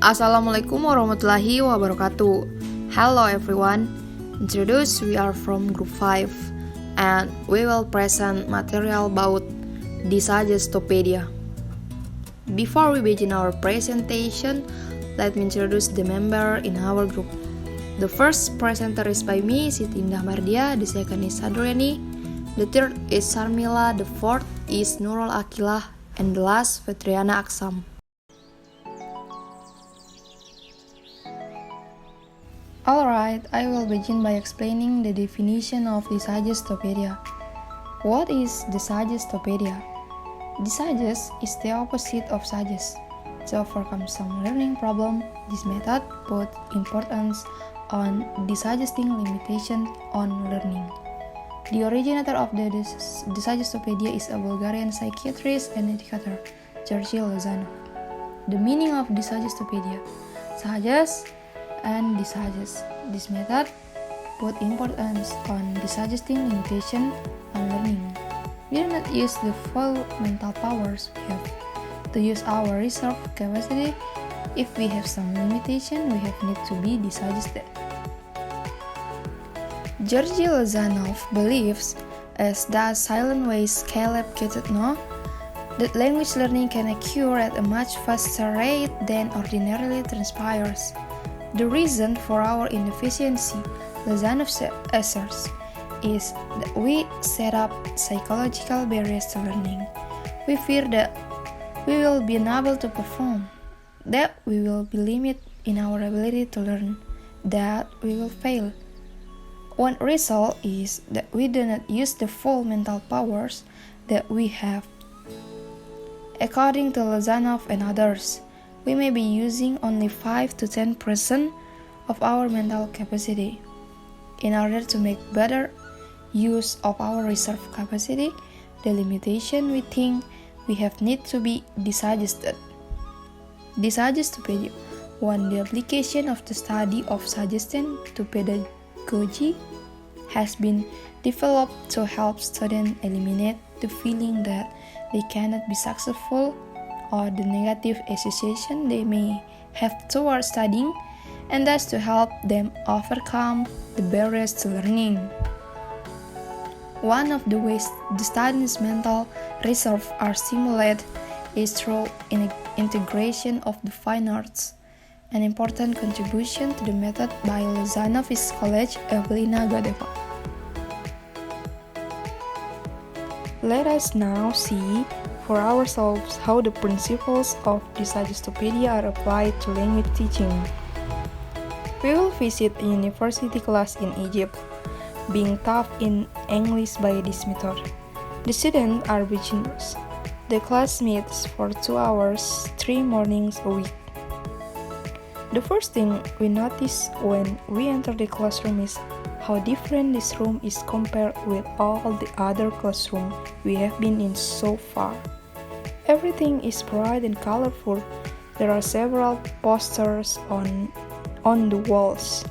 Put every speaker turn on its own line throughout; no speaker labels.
Assalamualaikum warahmatullahi wabarakatuh. Hello everyone. We are from group 5 and we will present material about DESUGGESTOPEDIA. Before we begin our presentation, let me introduce the member in our group. The first presenter is by me, Siti Indah Mardia. The second is Sadriani. The third is Sarmila. The fourth is Nurul Akilah. And the last, Fetriana Aksam. Alright, I will begin by explaining the definition of DESUGGESTOPEDIA. What is DESUGGESTOPEDIA? Desuggest is the opposite of suggest. To overcome some learning problem, this method puts importance on desuggesting limitation on learning. The originator of the DESUGGESTOPEDIA is a Bulgarian psychiatrist and educator, Georgi Lozanov. The meaning of DESUGGESTOPEDIA: suggest and desuggest. This method put importance on desuggesting limitation on learning. We do not use the full mental powers we have to use our reserve capacity. If we have some limitation, we have need to be desuggested. Georgi Lozanov believes, as does Silent Ways Caleb Ketutno, that language learning can occur at a much faster rate than ordinarily transpires. The reason for our inefficiency, Lozanov asserts, is that we set up psychological barriers to learning. We fear that we will be unable to perform, that we will be limited in our ability to learn, that we will fail. One result is that we do not use the full mental powers that we have. According to Lozanov and others, we may be using only 5 to 10% of our mental capacity. In order to make better use of our reserve capacity, the limitation we think we have need to be desuggested. DESUGGESTOPEDIA, the application of the study of suggestion to pedagogy, has been developed to help students eliminate the feeling that they cannot be successful or the negative association they may have towards studying, and thus to help them overcome the barriers to learning. One of the ways the student's mental reserve are stimulated is through integration of the fine arts. An important contribution to the method by Lozanov's college, Evelina Gadeva. Let us now see for ourselves how the principles of DESUGGESTOPEDIA are applied to language teaching. We will visit a university class in Egypt, being taught in English by this method. The students are beginners. The class meets for 2 hours, 3 mornings a week. The first thing we notice when we enter the classroom is how different this room is compared with all the other classrooms we have been in so far. Everything is bright and colorful. There are several posters on the walls.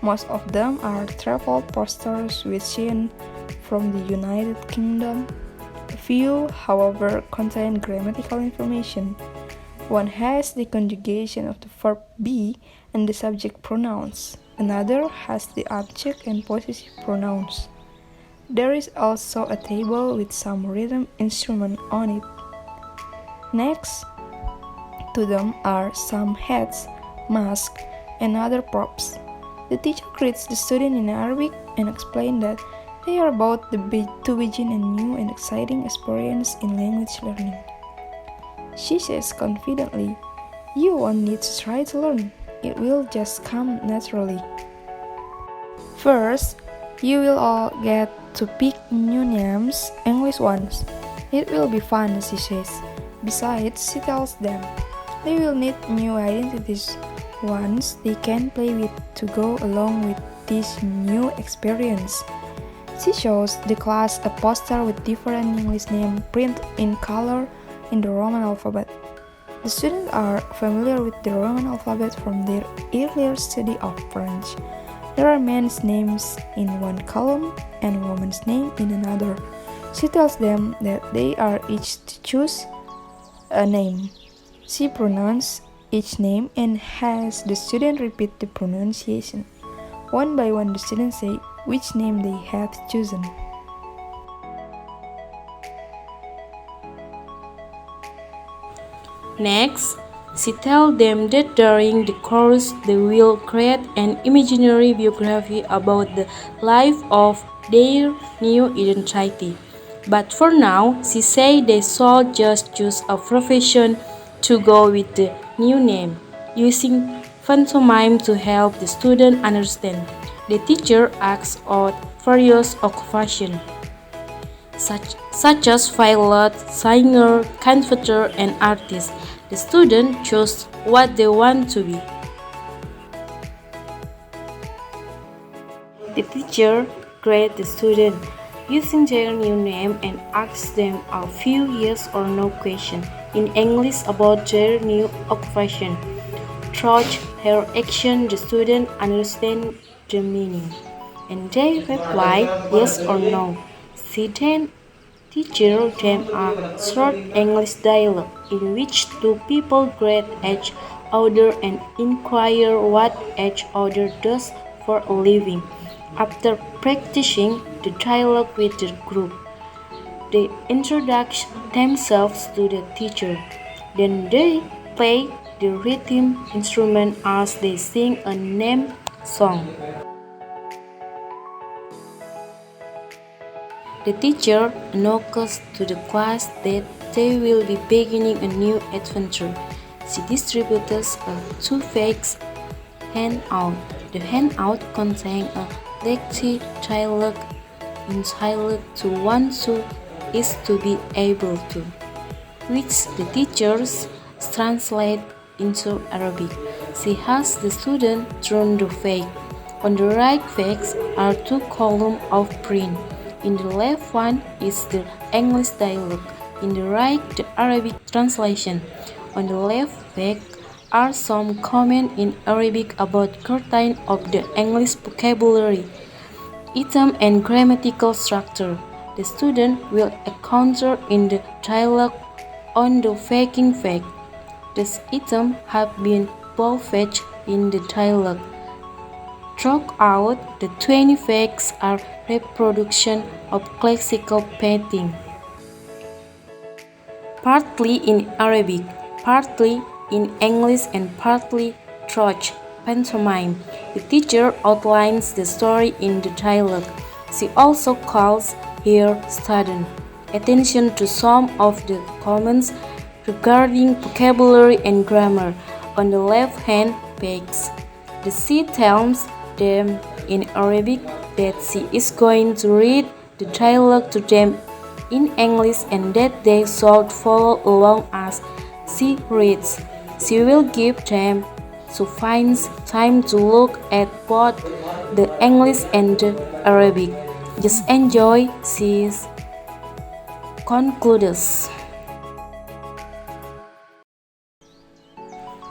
Most of them are travel posters with scenes from the United Kingdom. A few, however, contain grammatical information. One has the conjugation of the verb be and the subject pronouns. Another has the object and possessive pronouns. There is also a table with some rhythm instrument on it. Next to them are some hats, masks, and other props. The teacher greets the student in Arabic and explains that they are about to begin a new and exciting experience in language learning. She says confidently, "You won't need to try to learn. It will just come naturally. First, you will all get to pick new names, English ones. It will be fun," she says. Besides, she tells them, they will need new identities, ones they can play with to go along with this new experience. She shows the class a poster with different English names printed in color in the Roman alphabet. The students are familiar with the Roman alphabet from their earlier study of French. There are men's names in one column and women's name in another. She tells them that they are each to choose a name. She pronounced each name and has the student repeat the pronunciation. One by one, the students say which name they have chosen.
Next, she tells them that during the course they will create an imaginary biography about the life of their new identity. But for now, she says they should just choose a profession to go with the new name, using pantomime to help the student understand. The teacher asks out various occupations, such as pilot, singer, conductor, and artist. The student choose what they want to be. The teacher grades the student using their new name and asks them a few yes or no questions in English about their new occupation. Through her action, the student understands the meaning, and they reply yes or no. She then teaches them a short English dialogue in which two people greet each other and inquire what each other does for a living. After practicing the dialogue with the group, they introduce themselves to the teacher. Then they play the rhythm instrument as they sing a name song. The teacher announces to the class that they will be beginning a new adventure. She distributes a two-page handout. The handout contains a lengthy dialogue entitled "To Want to is to be able to," which the teachers translate into Arabic. She has the student turn the page. On the right page are two columns of print. In the left one is the English dialogue. In the right, the Arabic translation. On the left page are some comments in Arabic about certain of the English vocabulary, item, and grammatical structure. The student will encounter in the dialogue on the backing page. These items have been bolded in the dialogue. Throughout, the 20 pages are reproductions of classical painting, partly in Arabic, partly in English, and partly through pantomime. The teacher outlines the story in the dialogue. She also calls her students' attention to some of the comments regarding vocabulary and grammar on the left-hand page. She tells them in Arabic that she is going to read the dialogue to them in English and that they should follow along as she reads. She will give them sufficient time to look at both the English and the Arabic. Just enjoy, she concludes.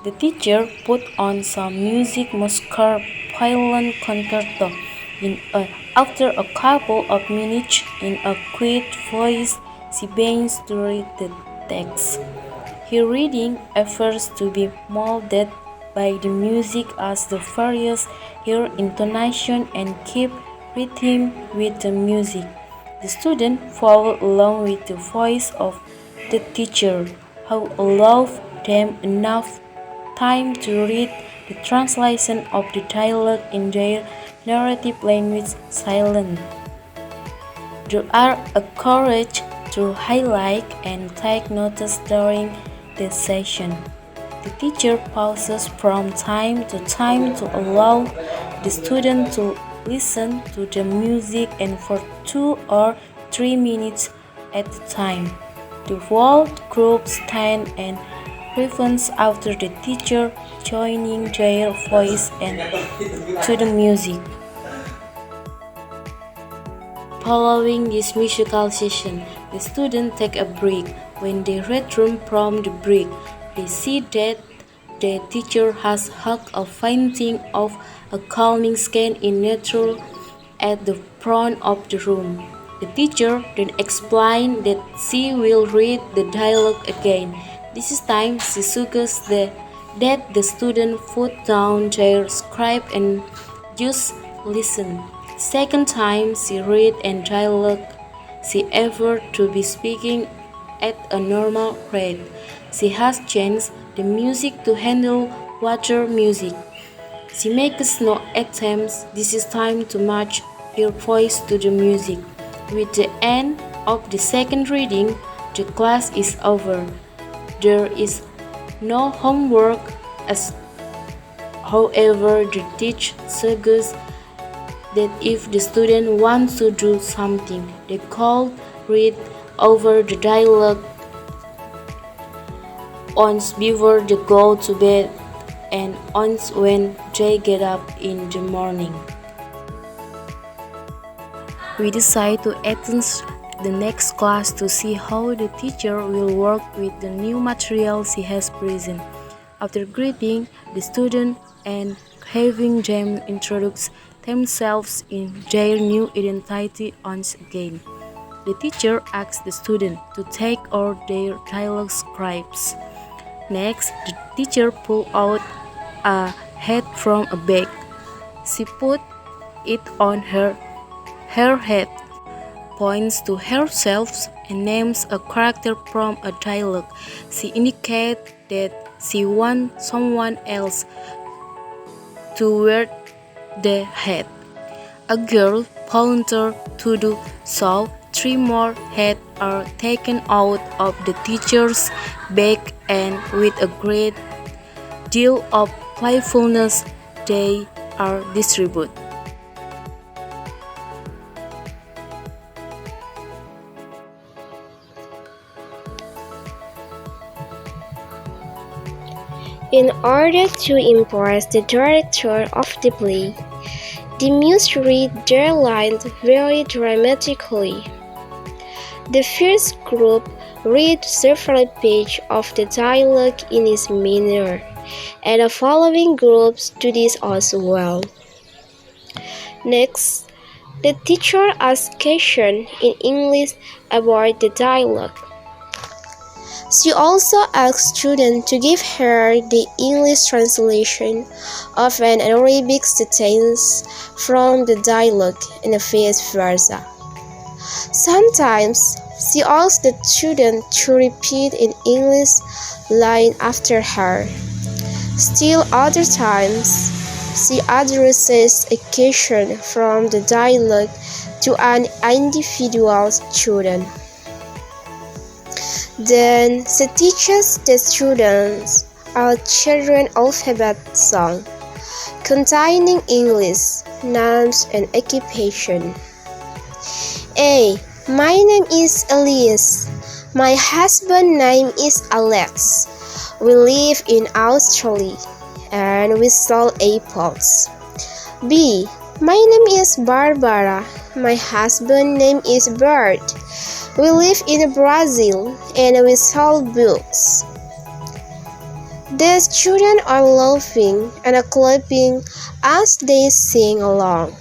The teacher put on some music masquerade violin concerto. After a couple of minutes, in a quiet voice, she begins to read the text. Her reading appears to be molded by the music as the various her intonation and keep rhythm with the music. The student follow along with the voice of the teacher, who allowed them enough time to read the translation of the dialogue in their narrative language silent. They are encouraged to highlight and take notes during the session. The teacher pauses from time to time to allow the student to listen to the music and for 2 or 3 minutes at a time. The whole group stand and reference after the teacher joining their voice and to the music. Following this musical session, the students take a break. When they return from the break, they see that the teacher has hung a painting of a calming sky in nature at the front of the room. The teacher then explains that she will read the dialogue again. This time she suggests that that the student put down their script and just listen. Second time she read and dialogue. She effort to be speaking at a normal rate. She has changed the music to handle water music. She makes no attempts this is time to match her voice to the music. With the end of the second reading, the class is over. There is no homework as however the teacher suggests that if the student wants to do something, they could read over the dialogue once before they go to bed and once when they get up in the morning. We decide to attend the next class to see how the teacher will work with the new material she has present. After greeting the student and having them introduce themselves in their new identity once again, the teacher asks the student to take out their dialogue scripts. Next, the teacher pulls out a hat from a bag. She put it on her head, points to herself, and names a character from a dialogue. She indicates that she wants someone else to wear the hat. A girl volunteers to do so. 3 more hats are taken out of the teacher's bag, and with a great deal of playfulness, they are distributed.
In order to impress the director of the play, they must read their lines very dramatically. The first group read several pages of the dialogue in this manner, and the following groups do this as well. Next, the teacher asks questions in English about the dialogue. She also asks students to give her the English translation of an Arabic sentence from the dialogue and vice versa. Sometimes she asks the student to repeat an English line after her. Still other times, she addresses a question from the dialogue to an individual student. Then she teaches the students a children's alphabet song containing English nouns and occupation. A. My name is Elias. My husband's name is Alex. We live in Australia and we sell apples. B. My name is Barbara. My husband's name is Bert. We live in Brazil and we sell books. The children are laughing and clapping as they sing along.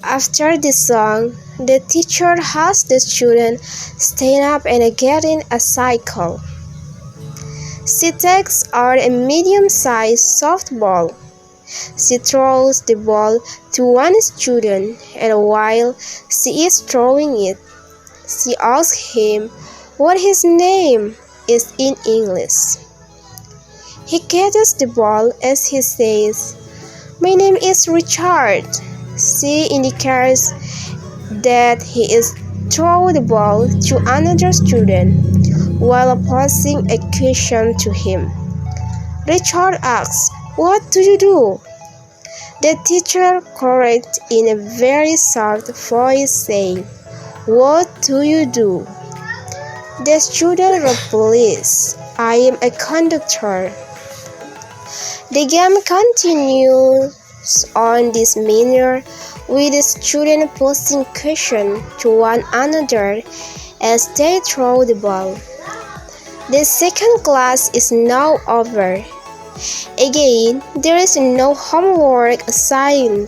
After the song, the teacher has the students stand up and get in a cycle. She takes out a medium-sized softball. She throws the ball to one student, and while she is throwing it, she asks him what his name is in English. He catches the ball as he says, "My name is Richard." She indicates that he is throwing the ball to another student while posing a question to him. Richard asks, "What do you do?" The teacher corrects in a very soft voice saying, "What do you do?" The student replies, "I am a conductor." The game continues on this manner, with the students posing questions to one another as they throw the ball. The second class is now over. Again, there is no homework assigned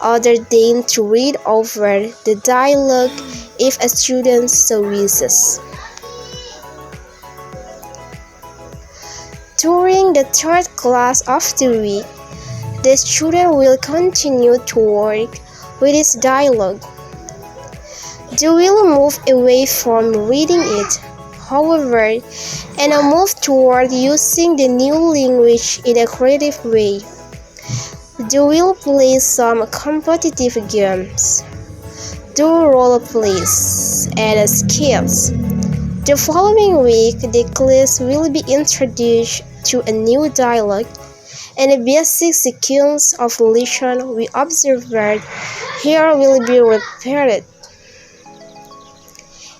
other than to read over the dialogue if a student so wishes. During the third class of the week, the student will continue to work with this dialogue. They will move away from reading it, however, and move toward using the new language in a creative way. They will play some competitive games, do role plays, and skills. The following week, the class will be introduced to a new dialogue and a basic sequence of lesson we observed here will be repeated.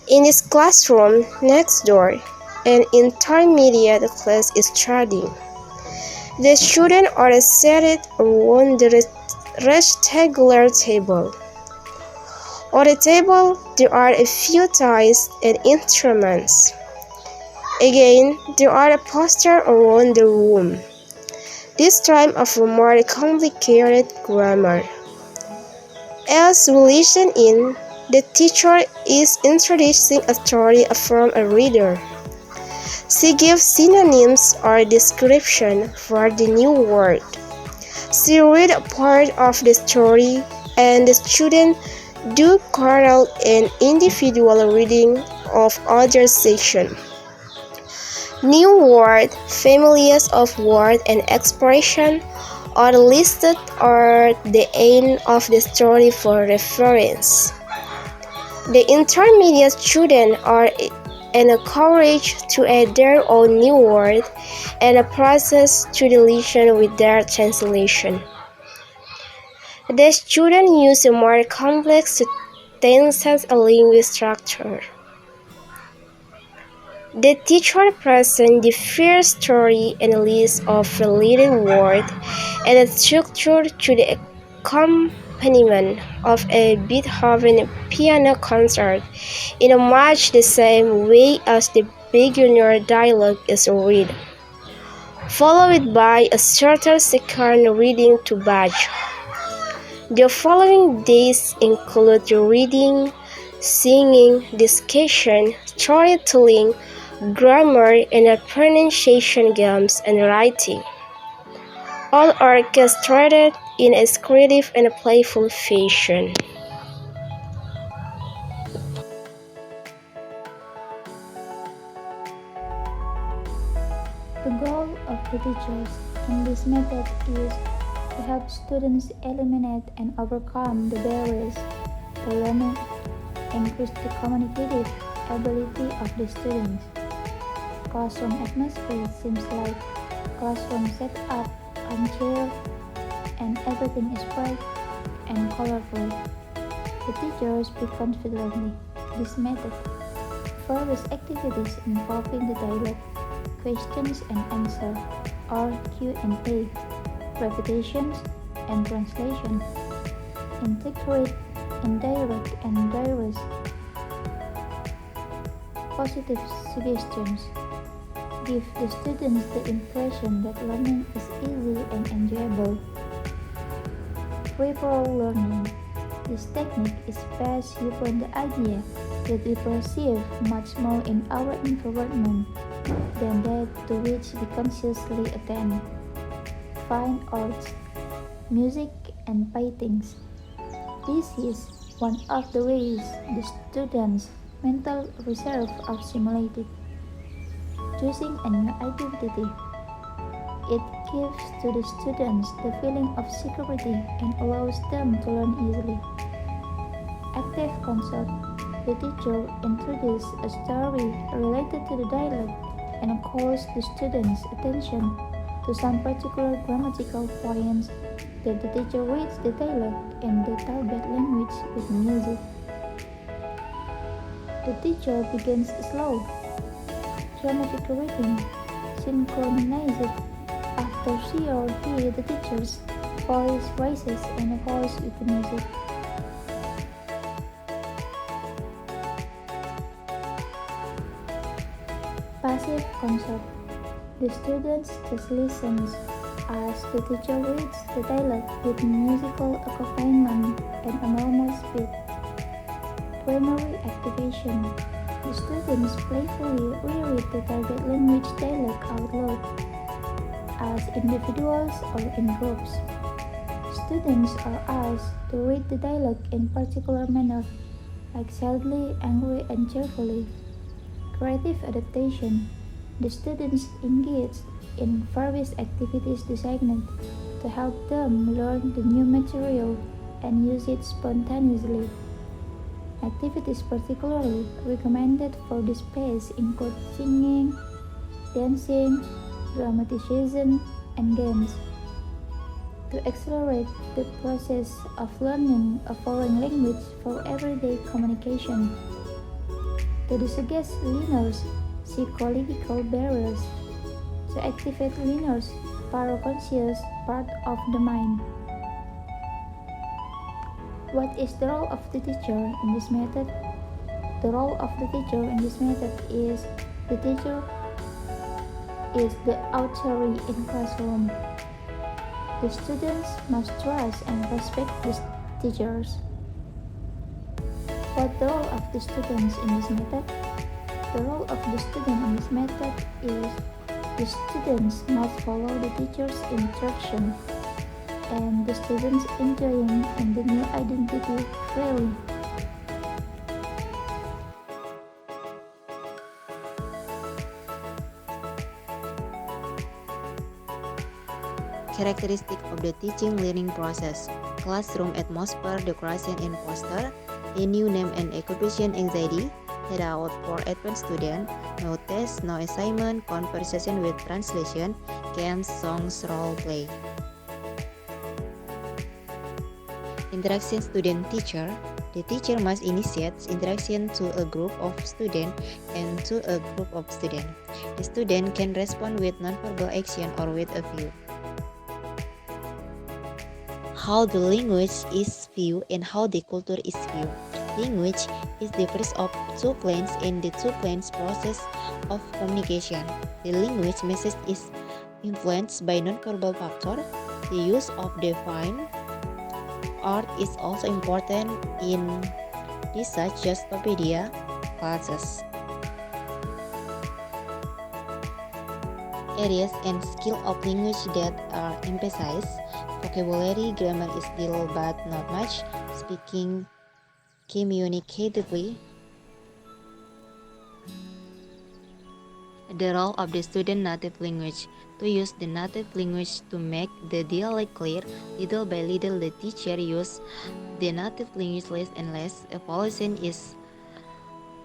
In this classroom next door, an intermediate class is studying. The students are seated around the rectangular table. On the table, there are a few toys and instruments. Again, there are posters around the room, this time of more complicated grammar. As we listen in, the teacher is introducing a story from a reader. She gives synonyms or description for the new word. She reads a part of the story and the student do choral and individual reading of other section. New word, families of word and expression are listed at the end of the story for reference. The intermediate students are encouraged to add their own new word and process to the lesson with their translation. The students use a more complex sentences and language structure. The teacher presents the first story and a list of related words and a structure to the accompaniment of a Beethoven piano concert in much the same way as the beginner dialogue is read, followed by a shorter second reading to Bach. The following days include reading, singing, discussion, storytelling, grammar, and pronunciation games and writing, all orchestrated in a creative and playful fashion.
The goal of the teachers in this method is to help students eliminate and overcome the barriers to learning, increase the communicative ability of the students. Classroom atmosphere seems like classroom set up on chair and everything is bright and colorful. The teachers speak confidently. This method follows activities involving the dialogue, questions and answer, or Q&A, repetitions and translation, integrate indirect and direct positive suggestions, give the students the impression that learning is easy and enjoyable. Referral learning. This technique is based upon the idea that we perceive much more in our environment than that to which we consciously attend. Fine arts, music, and paintings. This is one of the ways the students' mental reserve are stimulated. Choosing a new identity. It gives to the students the feeling of security and allows them to learn easily. Active concert. The teacher introduces a story related to the dialogue and calls the students' attention to some particular grammatical points that the teacher reads the dialogue in the target language with music. The teacher begins slow, dramatic reading, synchronized after she or he, the teacher's voice rises and falls with the music. Passive concert. The students just listens as the teacher reads the dialogue with musical accompaniment and a normal speed. Primary activation. The students playfully reread the target language dialogue out loud. as individuals or in groups. Students are asked to read the dialogue in particular manner, like sadly, angry, and cheerfully. Creative adaptation. The students engage in various activities designed to help them learn the new material and use it spontaneously. Activities particularly recommended for this phase include singing, dancing, dramatization, and games. To accelerate the process of learning a foreign language for everyday communication. To desuggest learners' psychological barriers. To activate learners' paraconscious part of the mind. What is the role of the teacher in this method? The role of the teacher in this method is the teacher is the authority in classroom. The students must trust and respect the teachers. What the role of the students in this method? The role of the student in this method is the students must follow the teacher's instruction and the students enjoying in the new identity freely.
Characteristic of the teaching learning process: classroom atmosphere, decoration and poster, a new name and occupation anxiety, handout for advanced student, no test, no assignment, conversation with translation, games, songs, role play. Interaction student-teacher. The teacher must initiate interaction to a group of students and to a group of students. The student can respond with nonverbal action or with a view. How the language is viewed and how the culture is viewed. Language is the first of two planes in the two planes process of communication. The language message is influenced by nonverbal factor. The use of defined art is also important in DESUGGESTOPEDIA classes. Areas and skill of language that are emphasized: vocabulary, grammar is little but not much, speaking communicatively. The role of the student native language: to use the native language to make the dialect clear. Little by little the teacher use the native language less and less. Evolution is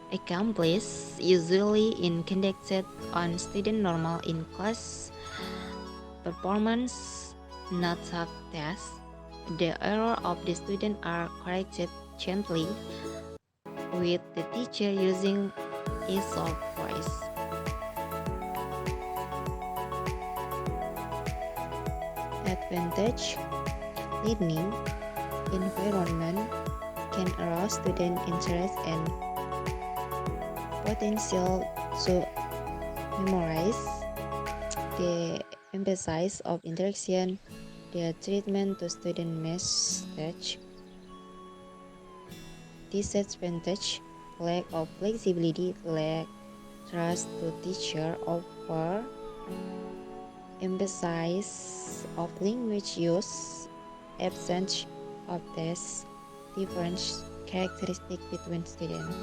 accomplished usually in conducted on student normal in class performance, not talk tests. The error of the student are corrected gently with the teacher using a soft voice. Advantage: learning environment can arouse student interest and potential to memorize. The emphasis of interaction, the treatment to student message. Disadvantage: lack of flexibility, lack trust to teacher, over emphasis of language use, absence of tests, different characteristic between students.